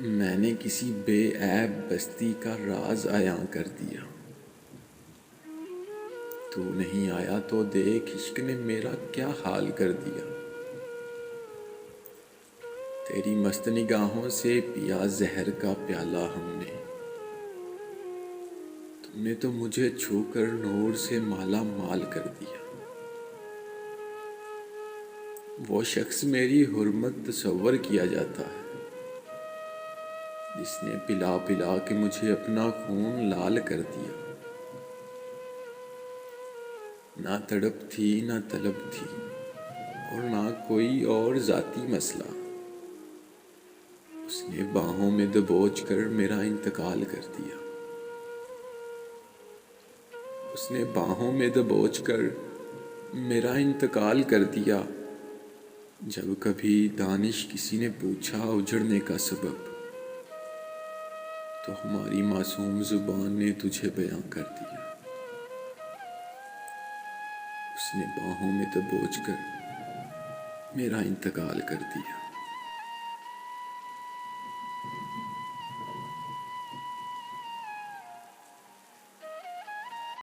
میں نے کسی بے عیب بستی کا راز عیاں کر دیا۔ تو نہیں آیا تو دیکھ عشق نے میرا کیا حال کر دیا۔ تیری مست نگاہوں سے پیا زہر کا پیالہ ہم نے، تم نے تو مجھے چھو کر نور سے مالا مال کر دیا۔ وہ شخص میری حرمت تصور کیا جاتا ہے جس نے پلا پلا کے مجھے اپنا خون لال کر دیا۔ نہ تڑپ تھی نہ طلب تھی اور نہ کوئی اور ذاتی مسئلہ، اس نے باہوں میں دبوچ کر میرا انتقال کر دیا۔ اس نے باہوں میں دبوچ کر میرا انتقال کر دیا۔ جب کبھی دانش کسی نے پوچھا اجڑنے کا سبب، تو ہماری معصوم زبان نے تجھے بیاں کر دیا۔ اس نے باہوں میں دبوچ کر میرا انتقال کر دیا۔